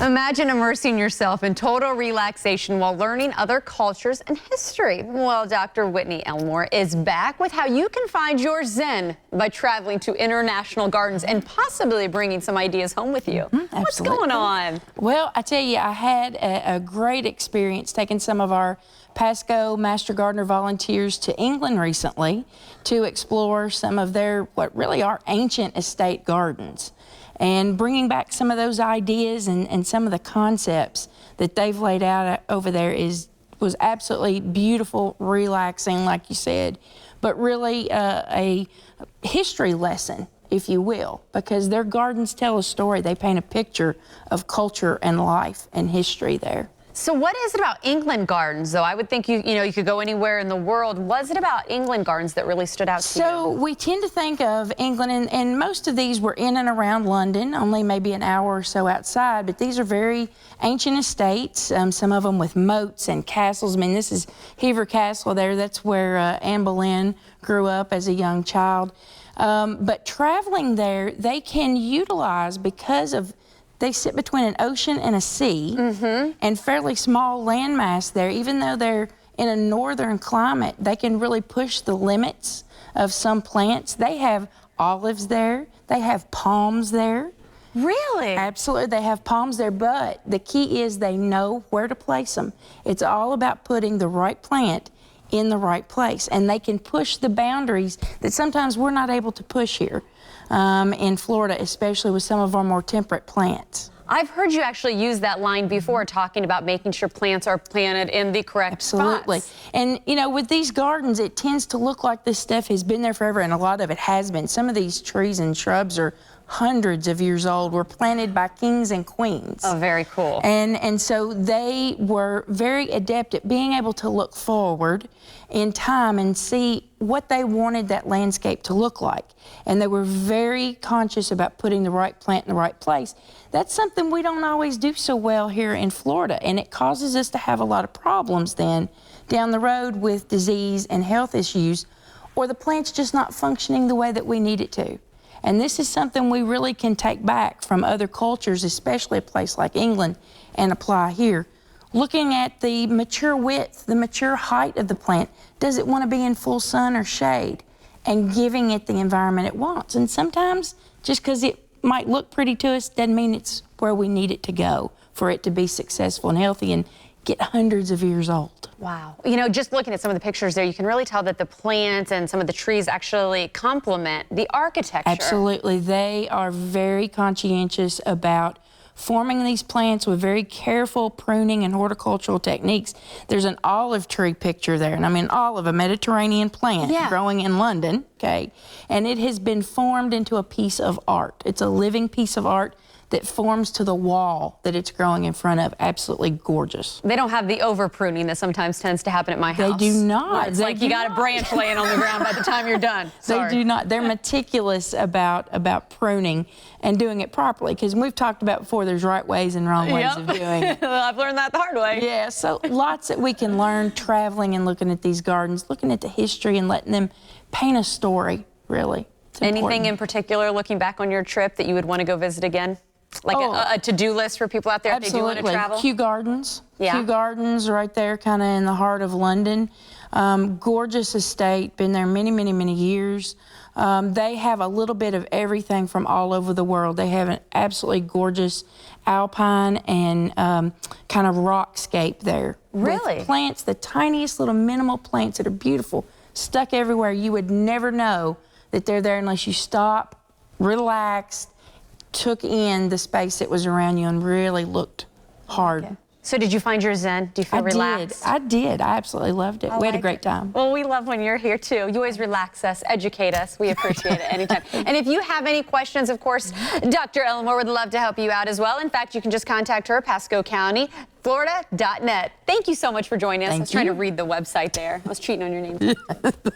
Imagine immersing yourself in total relaxation while learning other cultures and history. Well, Dr. Whitney Elmore is back with how you can find your zen by traveling to international gardens and possibly bringing some ideas home with you. What's going on? Well, I tell you, I had a great experience taking some of our Pasco Master Gardener volunteers to England recently to explore some of their, what really are ancient estate gardens, and bringing back some of those ideas and some of the concepts that they've laid out over there was absolutely beautiful, relaxing, like you said, but really a history lesson, if you will, because their gardens tell a story. They paint a picture of culture and life and history there. So what is it about England gardens, though? I would think you could go anywhere in the world. Was it about England gardens that really stood out to you? So we tend to think of England, and most of these were in and around London, only maybe an hour or so outside, but these are very ancient estates, some of them with moats and castles. I mean, this is Hever Castle there. That's where Anne Boleyn grew up as a young child. But traveling there, they can utilize, because of they sit between an ocean and a sea, and fairly small landmass there. Even though they're in a northern climate, they can really push the limits of some plants. They have olives there. They have palms there. Really? Absolutely, they have palms there, but the key is they know where to place them. It's all about putting the right plant in the right place, and they can push the boundaries that sometimes we're not able to push here in Florida, especially with some of our more temperate plants. I've heard you actually use that line before, talking about making sure plants are planted in the correct Absolutely. spots. And you know, with these gardens, it tends to look like this stuff has been there forever, and a lot of it has been. Some of these trees and shrubs are hundreds of years old, were planted by kings and queens. Oh, very cool. And so they were very adept at being able to look forward in time and see what they wanted that landscape to look like. And they were very conscious about putting the right plant in the right place. That's something we don't always do so well here in Florida, and it causes us to have a lot of problems then down the road with disease and health issues, or the plant's just not functioning the way that we need it to. And this is something we really can take back from other cultures, especially a place like England, and apply here. Looking at the mature width, the mature height of the plant. Does it want to be in full sun or shade? And giving it the environment it wants. And sometimes, just because it might look pretty to us doesn't mean it's where we need it to go for it to be successful and healthy and get hundreds of years old. Wow. You know, just looking at some of the pictures there, you can really tell that the plants and some of the trees actually complement the architecture. Absolutely. They are very conscientious about forming these plants with very careful pruning and horticultural techniques. There's an olive tree picture there, and I mean olive, a Mediterranean plant growing in London, okay? And it has been formed into a piece of art. It's a living piece of art that forms to the wall that it's growing in front of. Absolutely gorgeous. They don't have the over pruning that sometimes tends to happen at my house. They do not. It's like you got a branch laying on the ground by the time you're done. They do not. They're meticulous about pruning and doing it properly, because we've talked about before, there's right ways and wrong ways of doing it. I've learned that the hard way. Yeah, so lots that we can learn traveling and looking at these gardens, looking at the history and letting them paint a story, really. Anything in particular, looking back on your trip, that you would want to go visit again? Like a to-do list for people out there if they do want to travel? Kew Gardens. Yeah. Kew Gardens right there, kind of in the heart of London. Gorgeous estate, been there many, many, many years. They have a little bit of everything from all over the world. They have an absolutely gorgeous alpine and kind of rockscape there. Really? With plants, the tiniest little minimal plants that are beautiful, stuck everywhere. You would never know that they're there unless you stop, relaxed, took in the space that was around you and really looked hard. Okay. So did you find your zen? Do you feel relaxed? I did. I absolutely loved it. We had a great time. Well, we love when you're here, too. You always relax us, educate us. We appreciate it anytime. And if you have any questions, of course, Dr. Elmore would love to help you out as well. In fact, you can just contact her, Pasco County, Florida.net. Thank you so much for joining us. I was trying to read the website there. I was cheating on your name.